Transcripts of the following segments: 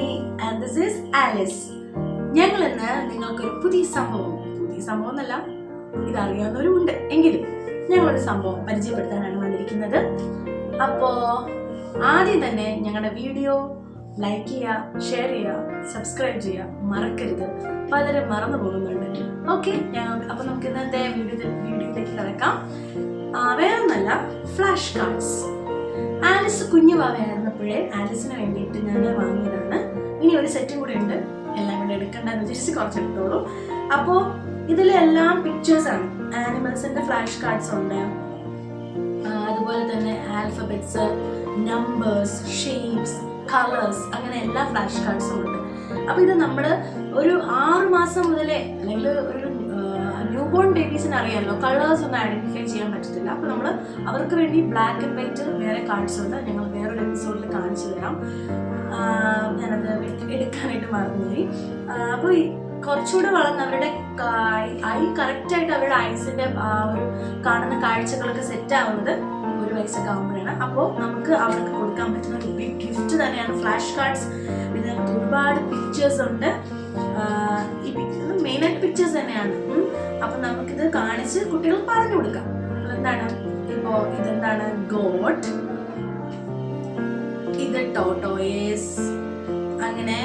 Sunny and this is Alice. ഞങ്ങൾ ഇന്ന് നിങ്ങൾക്കൊരു പുതിയ സംഭവം എന്നല്ല, ഇതറിയാവുന്നവരും ഉണ്ട് എങ്കിലും ഞങ്ങളൊരു സംഭവം പരിചയപ്പെടുത്താനാണ് വന്നിരിക്കുന്നത്. അപ്പോൾ ആദ്യം തന്നെ ഞങ്ങളുടെ വീഡിയോ ലൈക്ക് ചെയ്യുക, ഷെയർ ചെയ്യുക, സബ്സ്ക്രൈബ് ചെയ്യുക മറക്കരുത്. പലരും മറന്നു പോകുന്നുണ്ട്. ഓക്കെ, അപ്പോൾ നമുക്ക് ഇന്നത്തെ വീഡിയോയിലേക്ക് കിടക്കാം. വേറൊന്നല്ല, ഫ്ലാഷ് കാർഡ്സ്. ആലിസ് കുഞ്ഞുവാവയായിരുന്നപ്പോഴേ ആലിസിന് വേണ്ടിയിട്ട് ഞാൻ വാങ്ങിയതാണ്. ഇനി ഒരു സെറ്റും കൂടെ ഉണ്ട്, എല്ലാം കൂടെ എടുക്കണ്ടെന്ന് വിചാരിച്ച് കുറച്ചെടുത്തോളൂ. അപ്പോൾ ഇതിലെല്ലാം പിക്ചേഴ്സാണ്. ആനിമൽസിന്റെ ഫ്ലാഷ് കാർഡ്സ് ഉണ്ട്, അതുപോലെ തന്നെ ആൽഫബറ്റ്സ്, നമ്പേഴ്സ്, ഷേപ്സ്, കളേഴ്സ്, അങ്ങനെ എല്ലാ ഫ്ലാഷ് കാർഡ്സും ഉണ്ട്. അപ്പോൾ ഇത് നമ്മൾ ഒരു 6 മാസം മുതലേ, അല്ലെങ്കിൽ ഒരു ന്യൂ ബോൺ ബേബീസിന് അറിയാമല്ലോ, കളേഴ്സ് ഒന്നും ഐഡന്റിഫൈ ചെയ്യാൻ പറ്റത്തില്ല. അപ്പോൾ നമ്മൾ അവർക്ക് വേണ്ടി ബ്ലാക്ക് ആൻഡ് വൈറ്റ് വേറെ കാർഡ്സ് ഉണ്ട്. ഞങ്ങൾ വേറൊരു എപ്പിസോഡിൽ കാണിച്ചു തരാം. ഞാനത് എടുക്കാനായിട്ട് മറന്നുപോയി. അപ്പോൾ കുറച്ചുകൂടെ വളർന്ന് അവരുടെ ഐ കറക്റ്റായിട്ട് അവരുടെ ഐസിന്റെ ഒരു കാണുന്ന കാഴ്ചകളൊക്കെ സെറ്റ് ആവുന്നത് 1 വയസ്സൊക്കെ ആകുമ്പോഴാണ്. അപ്പോൾ നമുക്ക് അവർക്ക് കൊടുക്കാൻ പറ്റുന്ന ഒരു ബിഗ് ഗിഫ്റ്റ് തന്നെയാണ് ഫ്ലാഷ് കാർഡ്സ്. ഇതിനകത്ത് ഒരുപാട് പിക്ചേഴ്സ് ഉണ്ട്. ഈ പിക്ചേഴ്സ് മെയിനായിട്ട് പിക്ചേഴ്സ് തന്നെയാണ്. അപ്പം നമുക്കിത് കാണിച്ച് കുട്ടികൾ പറഞ്ഞു കൊടുക്കാം. എന്താണ് ഇപ്പോൾ ഇതെന്താണ് ഗോട്ട്, ഇത് ടോട്ടോയേസ്, അങ്ങനെ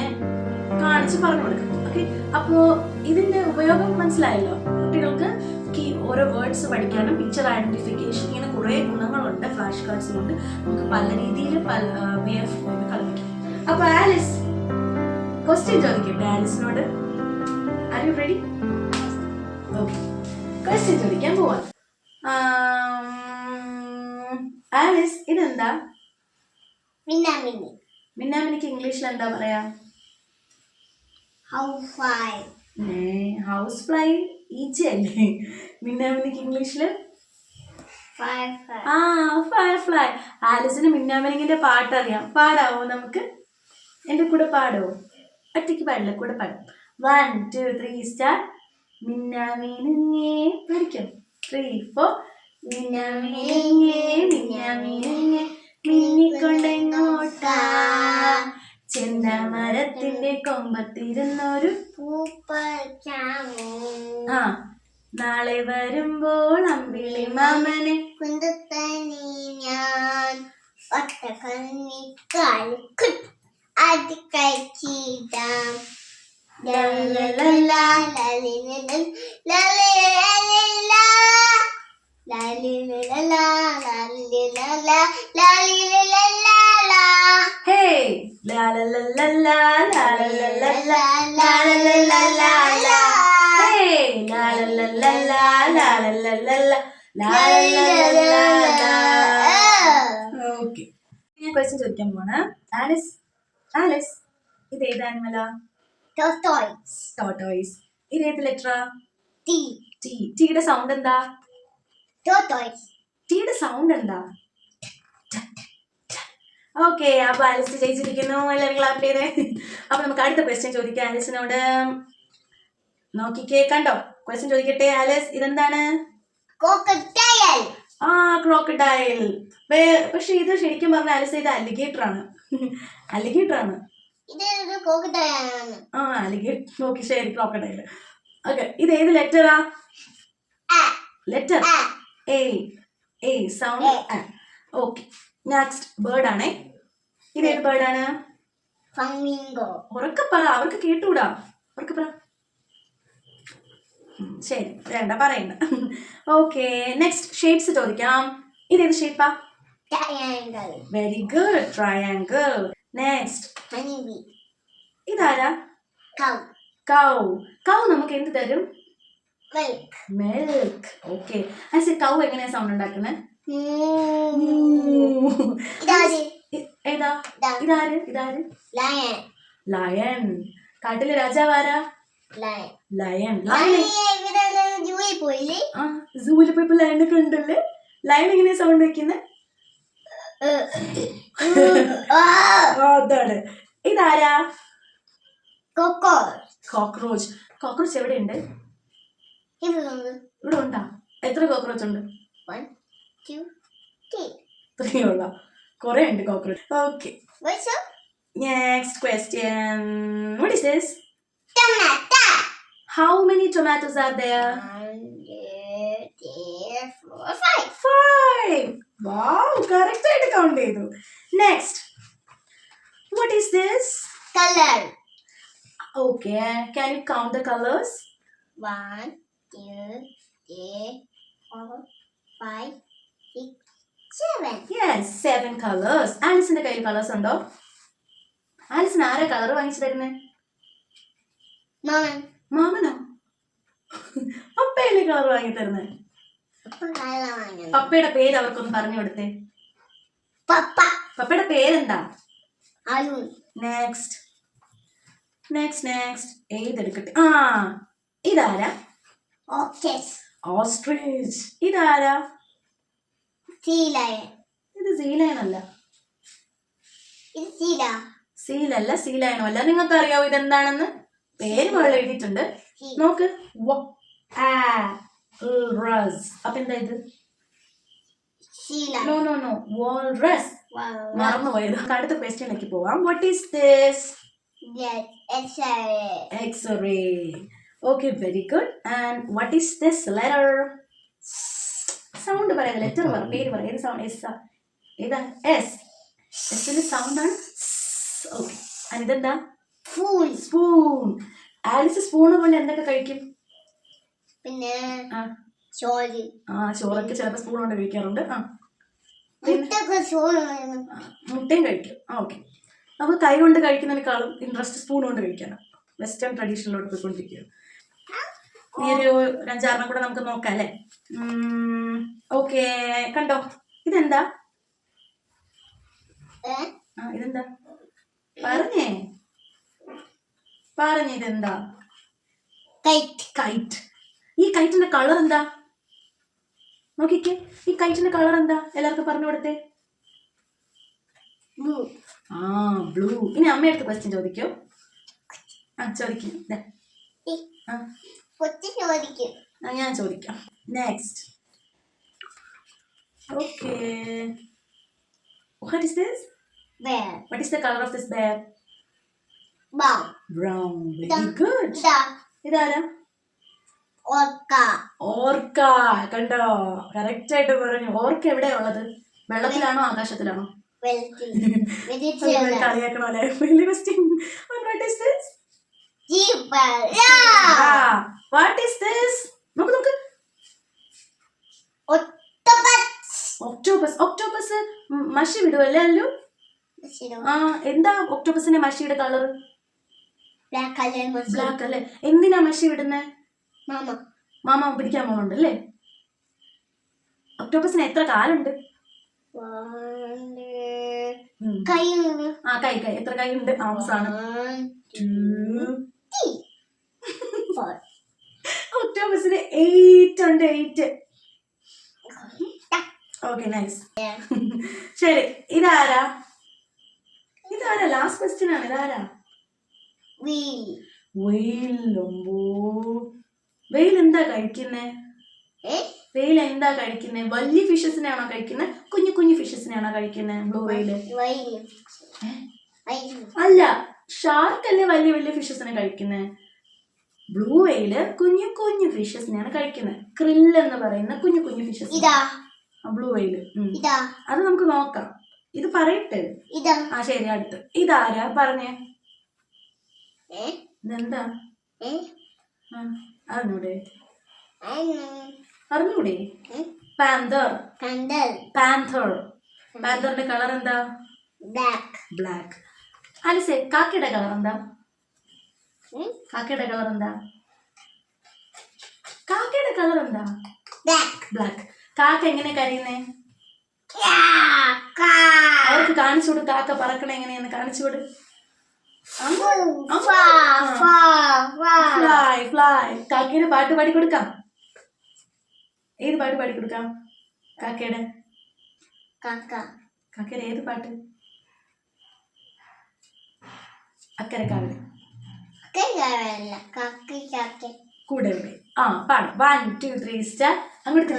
കാണിച്ച് പറഞ്ഞു കൊടുക്കാം. ഓക്കെ, അപ്പോൾ ഇതിന്റെ ഉപയോഗം മനസ്സിലായല്ലോ. കുട്ടികൾക്ക് ഓരോ വേർഡ്സ് പഠിക്കാനും പിക്ചർ ഐഡന്റിഫിക്കേഷൻ, ഇങ്ങനെ കുറേ ഗുണങ്ങളുണ്ട് ഫ്ലാഷ് കാർഡ്സ് കൊണ്ട്. നമുക്ക് പല രീതിയിൽ പല വേ ഓഫ് കളിപ്പിക്കാം. അപ്പൊ ആലിസ് ക്വസ്റ്റ്യൻ ചോദിക്കട്ടെ ആലിസിനോട്. Are you ready? Okay, question ചോദിക്കാൻ പോവാം. ആലിസ്, ഇതെന്താ? മിന്നാമിന്നി. മിന്നാമിനിക്ക് ഇംഗ്ലീഷിൽ എന്താ പറയാ? ഹൗസ് ഫ്ലൈ ഈച്ചയല്ലേ മിന്നാമിനിക്ക് ഇംഗ്ലീഷില്? ഫയർഫ്ലൈ. ആലിസിന് മിന്നാമിനിങ്ങിന്റെ പാട്ടറിയാം. പാടാവോ നമുക്ക്? എന്റെ കൂടെ പാടോ? ഒറ്റയ്ക്ക് പാടില്ല, കൂടെ പാടും. 1 2 3 സ്റ്റാർട്ട്. മിന്നാമിനിങ്ങേ പഠിക്കും. 3 4 മിന്നാമിനിങ്ങേ മിന്നാമിനിങ്ങേ മിന്നിക്കൊണ്ടെങ്ങോട്ടാ ചെന്താമരത്തിന്റെ കൊമ്പത്തിരുന്നൊരു നാളെ വരുമ്പോൾ അമ്പിളി മാമനെ കുന്തത്തനി ഞാൻ ഒട്ടകന്നി കാലിക്കുട്ട് അത് കഴിച്ചിടാം. ക്വസ്റ്റ്യൻ ചോദിക്കാൻ പോവാണ്. ആലിസ്, ഇത് ഏത് ആനിമലാ? ടോട്ടോയ്സ്. ഇത് ഏത് ലെറ്ററാ? ടീയുടെ സൗണ്ട് എന്താ? ടീയുടെ സൗണ്ട് എന്താ? ഓക്കെ, അപ്പൊ ആലിസ് ജയിച്ചിരിക്കുന്നു. എല്ലാവരും ക്ലാപ്പ് ചെയ്തേ. അപ്പൊ നമുക്ക് അടുത്ത ക്വസ്റ്റ്യൻ ചോദിക്കാം ആലിസിനോട്. നോക്കിക്കേ, കണ്ടോ? ക്വസ്റ്റ്യൻ ചോദിക്കട്ടെ ആലിസ്, ഇതെന്താണ്? ക്രോക്കഡൈൽ. പക്ഷെ ഇത് ശരിക്കും പറഞ്ഞ ആലിസ്, ഇത് അലിഗേറ്റർ ആണ്. അലിഗേറ്റർ. ഓക്കെ, ശരി, ക്രോക്കഡൈൽ. ഓക്കെ, ഇത് ഏത് ലെറ്ററാ? Letter A sound. Okay, next bird ആണേ. ഇത് ഏത് ബേർഡാണ്? ഉറക്കെ പറ, അവർക്ക് കേട്ടൂടാ. ഉറക്കെ പറ. ശരി, വേണ്ട, പറയണ്ട. ഓക്കെ, നെക്സ്റ്റ് ഷേപ്സ് ചോദിക്കാം. ഇതേത് ഷേപ്പാ? Very good, triangle. നെക്സ്റ്റ് ഇതാരാ? കൗ നമുക്ക് എന്ത് തരും? മിൽക്ക്. ഓക്കെ, കൗ എങ്ങനെയാ സൗണ്ട് ഉണ്ടാക്കുന്നത്? ലയൺ. കാട്ടിലെ രാജാവാരാ? ലയൺ. സൂവിൽ പോയപ്പോ ലയണൊക്കെ ഉണ്ടല്ലേ. ലയൺ എങ്ങനെയാ സൗണ്ട് വെക്കുന്നത്? അതാണ്. ഇതാരാ? കോക്രോച്ച്. കോക്രോച്ച് എവിടെ ഉണ്ട്? ഇവിടെ ഉണ്ടാ? എത്ര കോക്രോച്ച് ഉണ്ട്? 1 2 3. 3 ഉള്ള. കുറെ ഉണ്ട് cockroach. Okay, Next question. What is this? Tomato. How many tomatoes are there? 1, 2, 3, 4, 5. 5. Wow, correct ആയിട്ട് count ചെയ്തു. Next. What is this? Color. Okay, can you count the colors? 1, 2, 3, 4, 5, 6, 7. Yes, 7 colors. ആലിസിന്റെ കയ്യിൽ കളേഴ്സ് ഉണ്ടോ? ആലിസിന് ആരാ colour വാങ്ങിച്ചു തരുന്നേ? Mama. മാമനോ? പപ്പയല്ലേ colour വാങ്ങി തരുന്നേ? Papa. പപ്പയുടെ പേര് അവർക്കൊന്ന് പറഞ്ഞു കൊടുത്തേ. Papa. പപ്പയുടെ പേരെന്താ? Arun. നെക്സ്റ്റ് ഏതെടുക്കട്ടെ? ആ, ഇതാരാ? Ostrich. ഓസ്ട്രിച്ച്. ഇതാരാ? Sea lion. ഇത് സീലയണല്ല. It's Sila. സീലല്ല, സീലയണോ അല്ല. നിങ്ങൾക്ക് അറിയാവോ ഇതെന്താണെന്ന്? പേര് മുകളിൽ എഴുതിയിട്ടുണ്ട്. നോക്ക്. അപ്പൊ എന്താ ഇത്? Sila. നോ വാൾറസ്. Wow. മറന്നുപോയത്. അടുത്ത ക്വസ്റ്റ്യനിലേക്ക് പോവാം. What is this? Yes, it's a X-ray. Okay, very good. And what is this letter? Sound പറയാം. ലെറ്റർ പറ, പേര് പറ. ഏത് സൗണ്ട്? എസ്. ഏതാ? എസ്. എസിന്റെ സൗണ്ട് ആണ്. ഓക്കെ. ഇതെന്താ? fool. സ്പൂൺ. ആലിസ് സ്പൂണ് കൊണ്ട് എന്തൊക്കെ കഴിക്കും? പിന്നെ ആ ചോറ്. ചോറൊക്കെ ചിലപ്പോൾ സ്പൂൺ കൊണ്ട് കഴിക്കാറുണ്ട്. മുട്ടൊക്കെ ചോറ്. മുട്ടയും കഴിക്കും. ഓക്കെ. നമുക്ക് കൈ കൊണ്ട് കഴിക്കുന്നതിനേക്കാളും ഇൻട്രസ്റ്റ് സ്പൂൺ കൊണ്ട് കഴിക്കാനാണ്. വെസ്റ്റേൺ ട്രഡീഷനിലോട്ട് പോയിക്കൊണ്ടിരിക്കുക. ഈ ഒരു 5-6 കൂടെ നമുക്ക് നോക്കാം അല്ലേ? ഓക്കെ, കണ്ടോ? ഇതെന്താ? ഇതെന്താ? പറഞ്ഞേ ഇതെന്താ? കൈറ്റ്. ഈ കൈറ്റിന്റെ കളർ എന്താ? നോക്കിക്കേ, ഈ കൈറ്റിന്റെ കളർ എന്താ? എല്ലാവർക്കും പറഞ്ഞു കൊടുത്തേ. ബ്ലൂ. ഇനി അമ്മയടുത്ത് ക്വസ്റ്റ്യൻ ചോദിക്കോ? ചോദിക്കും. ഞാൻ ചോദിക്കാം. Next. Okay. What is this? Bear. What is the color of this bear? Brown. Very good. ഇതാരാ? ഓർക്ക. കണ്ടോ? കറക്റ്റ് ആയിട്ട് പറഞ്ഞു. ഓർക്ക എവിടെയാ ഉള്ളത്? വെള്ളത്തിലാണോ ആകാശത്തിലാണോ? കളിയാക്കണോ അല്ലേ? വലിയ question. What is this? What is this? നോക്ക്. ഒക്ടോപസ് മഷി വിടുവല്ലേ അല്ലു? എന്താ ഒക്ടോപസിന്റെ മഷിയുടെ കളർ? ബ്ലാക്ക് അല്ലേ? എന്തിനാ മഷി വിടുന്നേ? മാമ പിടിക്കാൻ പോകുന്നുണ്ട് അല്ലേ? ഒക്ടോപസിന് എത്ര കാലുണ്ട്? കൈ. എത്ര കൈ ഉണ്ട്? ആംസാണ്. ഒക്ടോപസിന് 8 ഉണ്ട്. 8. Okay, nice. ശരി, ഇതാരാ? ലാസ്റ്റ് ക്വസ്റ്റ്യൻ ആണ്. ഇതാരാ? വെയിൽ എന്താ കഴിക്കുന്നേ? വലിയ ഫിഷസിനെയാണോ കഴിക്കുന്നത്? കുഞ്ഞു ഫിഷസിനെയാണോ കഴിക്കുന്നത്? ബ്ലൂ വെയില് അല്ല, ഷാർക്ക് അല്ലേ വലിയ ഫിഷസിനെ കഴിക്കുന്നത്. ബ്ലൂ വെയില് കുഞ്ഞു ഫിഷസിനെയാണ് കഴിക്കുന്നത്. ക്രില്ല് എന്ന് പറയുന്ന കുഞ്ഞു ഫിഷസ്. ബ്ലൂ വെയില്. അത് നമുക്ക് നോക്കാം. ഇത് പറയട്ടെ. ശരി, അടുത്ത്. ഇതാരാ? പറഞ്ഞേ. ഇതെന്താ? അറിഞ്ഞൂടെ? പാന്തറിന്റെ കളർ എന്താ? ബ്ലാക്ക്. ആലിസേ, കാക്കയുടെ കളർ എന്താ? ബ്ലാക്ക്. കാക്ക എങ്ങനെ കരയുന്നേ? അവർക്ക് കാണിച്ചുകൊടു. കാക്ക പറക്കണ എങ്ങനെയെന്ന് കാണിച്ചുകൊടു. ഫ്ലൈ. കാക്കയുടെ പാട്ട് പാടിക്കൊടുക്കാം. ഏത് പാട്ട് പാടിക്കൊടുക്കാം? കാക്കയുടെ ഏത് പാട്ട്? അക്കരെ കാവിലെ കൂടെ പാടും. 1 2 3 സ്റ്റാർ. അങ്ങോട്ട്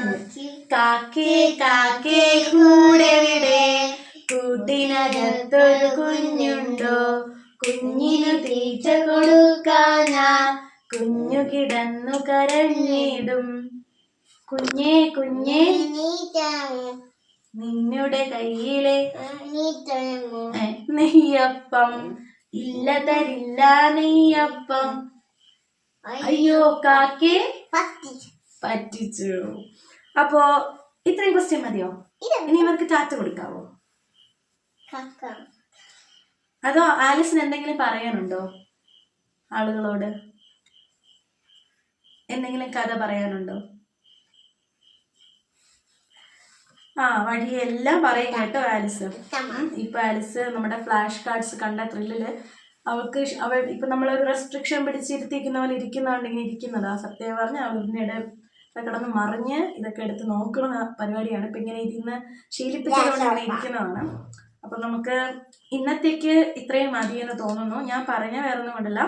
കാക്കേ കൂടെ കൂട്ടിനകത്തൊരു കുഞ്ഞുണ്ടോ, കുഞ്ഞിനു തീറ്റ കൊടുക്കാനാ കുഞ്ഞു കിടന്നു കരഞ്ഞിടും. കുഞ്ഞേ കുഞ്ഞേ നിന്നുടെ കയ്യിലെ നെയ്യപ്പം ഇല്ല തരില്ല നെയ്യപ്പം. അയ്യോ കാക്കേ പറ്റിച്ചു. അപ്പോ ഇത്രയും ക്വസ്റ്റ്യൻ മതിയോ? ഇനി ഇവർക്ക് ടാറ്റ കൊടുക്കാവോ? അതോ ആലിസിന് എന്തെങ്കിലും പറയാനുണ്ടോ ആളുകളോട്? എന്തെങ്കിലും കഥ പറയാനുണ്ടോ? വഴിയെല്ലാം പറയും കേട്ടോ ആലിസ്. ഇപ്പൊ ആലിസ് നമ്മുടെ ഫ്ലാഷ് കാർഡ്സ് കണ്ട ത്രില്ലില് അവൾ ഇപ്പൊ നമ്മളൊരു റെസ്ട്രിക്ഷൻ പിടിച്ചിരുത്തിക്കുന്ന പോലെ ഇരിക്കുന്നുണ്ടെങ്കിൽ ഇരിക്കുന്നതാ. സത്യം പറഞ്ഞ അവരുടെ കിടന്ന് മറിഞ്ഞ് ഇതൊക്കെ എടുത്ത് നോക്കുന്ന പരിപാടിയാണ്. ഇപ്പൊ ഇങ്ങനെ ഇരുന്ന് ശീലിപ്പിച്ചതുകൊണ്ട് ഇങ്ങനെ ഇരിക്കുന്നതാണ്. അപ്പൊ നമുക്ക് ഇന്നത്തേക്ക് ഇത്രയും മതി എന്ന് തോന്നുന്നു. ഞാൻ പറഞ്ഞ വേറൊന്നും കൊണ്ടല്ല,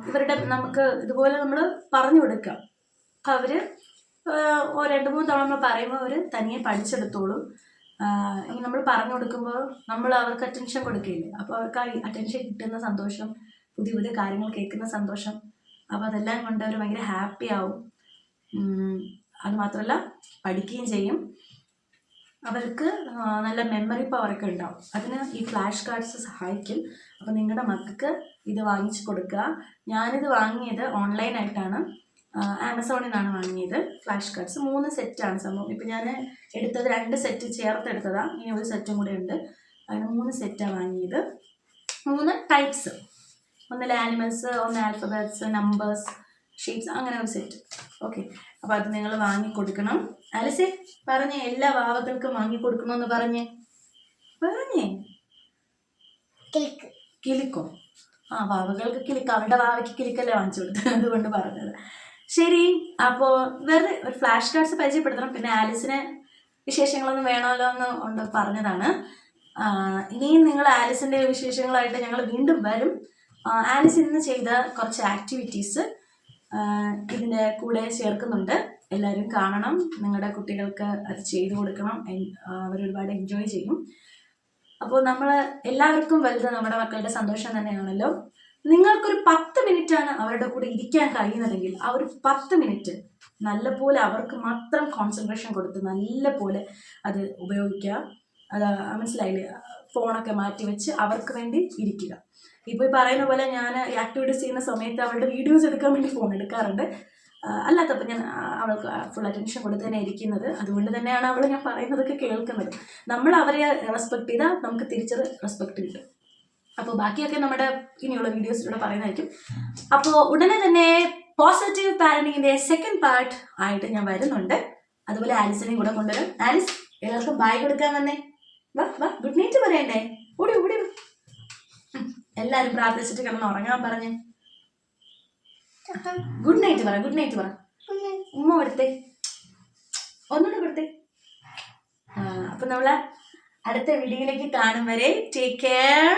ഇവരുടെ നമുക്ക് ഇതുപോലെ നമ്മൾ പറഞ്ഞു കൊടുക്കാം. അപ്പൊ അവര് 2-3 തവണ നമ്മൾ പറയുമ്പോൾ അവർ തനിയെ പഠിച്ചെടുത്തോളും. ഇനി നമ്മൾ പറഞ്ഞു കൊടുക്കുമ്പോൾ നമ്മൾ അവർക്ക് അറ്റൻഷൻ കൊടുക്കില്ലേ, അപ്പോൾ അവർക്ക് ആ അറ്റൻഷൻ കിട്ടുന്ന സന്തോഷം, പുതിയ പുതിയ കാര്യങ്ങൾ കേൾക്കുന്ന സന്തോഷം, അപ്പോൾ അതെല്ലാം കൊണ്ട് അവർ ഭയങ്കര ഹാപ്പി ആവും. അതുമാത്രമല്ല പഠിക്കുകയും ചെയ്യും. അവർക്ക് നല്ല മെമ്മറി പവറൊക്കെ ഉണ്ടാവും. അതിന് ഈ ഫ്ലാഷ് കാർഡ്സ് സഹായിക്കും. അപ്പോൾ നിങ്ങളുടെ മക്കൾക്ക് ഇത് വാങ്ങിച്ചു കൊടുക്കുക. ഞാനിത് വാങ്ങിയത് ഓൺലൈനായിട്ടാണ്, ആമസോണിൽ നിന്നാണ് വാങ്ങിയത്. ഫ്ലാഷ് കാർഡ്സ് 3 സെറ്റാണ് സംഭവം. ഇപ്പം ഞാൻ എടുത്തത് 2 സെറ്റ് ചേർത്തെടുത്തതാണ്. ഇനി ഒരു സെറ്റും കൂടെ ഉണ്ട്. അങ്ങനെ 3 സെറ്റാണ് വാങ്ങിയത്. 3 ടൈപ്സ്, ഒന്നിൽ ആനിമൽസ്, ഒന്ന് ആൽഫബറ്റ്സ്, നമ്പേഴ്സ്, ഷേപ്സ്, അങ്ങനെ ഒരു സെറ്റ്. ഓക്കെ, അപ്പോൾ അത് നിങ്ങൾ വാങ്ങിക്കൊടുക്കണം. ആലിസേ പറഞ്ഞേ, എല്ലാ വാവകൾക്കും വാങ്ങിക്കൊടുക്കണമെന്ന് പറഞ്ഞേ. കിളിക്കോ? വാവകൾക്ക് കിളിക്ക്, അവരുടെ വാവയ്ക്ക് കിളിക്കല്ലേ വാങ്ങിച്ചു കൊടുത്തത്, അതുകൊണ്ട് പറഞ്ഞത്. ശരി, അപ്പോൾ വെറുതെ ഒരു ഫ്ലാഷ് കാർഡ്സ് പരിചയപ്പെടുത്തണം. പിന്നെ ആലിസിന് വിശേഷങ്ങളൊന്നും വേണമല്ലോ എന്ന് പറഞ്ഞതാണ്. ഇനിയും നിങ്ങൾ ആലിസിൻ്റെ വിശേഷങ്ങളായിട്ട് ഞങ്ങൾ വീണ്ടും വരും. ആലിസ് ഇന്ന് ചെയ്ത കുറച്ച് ആക്ടിവിറ്റീസ് ഇതിൻ്റെ കൂടെ ചേർക്കുന്നുണ്ട്. എല്ലാവരും കാണണം. നിങ്ങളുടെ കുട്ടികൾക്ക് അത് ചെയ്തു കൊടുക്കണം. അവരൊരുപാട് എൻജോയ് ചെയ്യും. അപ്പോൾ നമ്മൾ എല്ലാവർക്കും വലുത് നമ്മുടെ മക്കളുടെ സന്തോഷം തന്നെയാണല്ലോ. നിങ്ങൾക്കൊരു 10 മിനിറ്റാണ് അവരുടെ കൂടെ ഇരിക്കാൻ കഴിയുന്നതെങ്കിൽ ആ ഒരു 10 മിനിറ്റ് നല്ലപോലെ അവർക്ക് മാത്രം കോൺസെൻട്രേഷൻ കൊടുത്ത് നല്ലപോലെ അത് ഉപയോഗിക്കുക. അത് മനസ്സിലായില്ലേ? ഫോണൊക്കെ മാറ്റി വെച്ച് അവർക്ക് വേണ്ടി ഇരിക്കുക. ഇപ്പോൾ ഈ പറയുന്ന പോലെ ഞാൻ ആക്ടിവിറ്റീസ് ചെയ്യുന്ന സമയത്ത് അവരുടെ വീഡിയോസ് എടുക്കാൻ വേണ്ടി ഫോൺ എടുക്കാറുണ്ട്. അല്ലാത്തപ്പോൾ ഞാൻ അവൾക്ക് ഫുൾ അറ്റൻഷൻ കൊടുത്ത് തന്നെ ഇരിക്കുന്നത്. അതുകൊണ്ട് തന്നെയാണ് അവൾ ഞാൻ പറയുന്നതൊക്കെ കേൾക്കുന്നത്. നമ്മൾ അവരെ റെസ്പെക്ട് ചെയ്താൽ നമുക്ക് തിരിച്ചത് റെസ്പെക്ട് കിട്ടും. അപ്പോൾ ബാക്കിയൊക്കെ നമ്മുടെ ഇനിയുള്ള വീഡിയോസിലൂടെ പറയുന്നതായിരിക്കും. അപ്പോൾ ഉടനെ തന്നെ പോസിറ്റീവ് പാരന്റിങ്ങിൻ്റെ സെക്കൻഡ് പാർട്ട് ആയിട്ട് ഞാൻ വരുന്നുണ്ട്. അതുപോലെ ആലിസിനെയും കൂടെ കൊണ്ടുവരും. ആലിസ്, എല്ലാവർക്കും ബൈ കൊടുക്കാൻ വന്നേ. വാ, ഗുഡ് നൈറ്റ് പറയണ്ടേ? ഓടി. എല്ലാവരും പ്രാർത്ഥിച്ചിട്ട് കിടന്ന് ഉറങ്ങാൻ പറഞ്ഞേ. ഗുഡ് നൈറ്റ് പറ. ഉമ്മ കൊടുത്തേ, ഒന്നുകൂടെ കൊടുത്തേ. അപ്പൊ നമ്മളെ അടുത്ത വീഡിയോയിലേക്ക് കാണും വരെ ടേക്ക് കെയർ.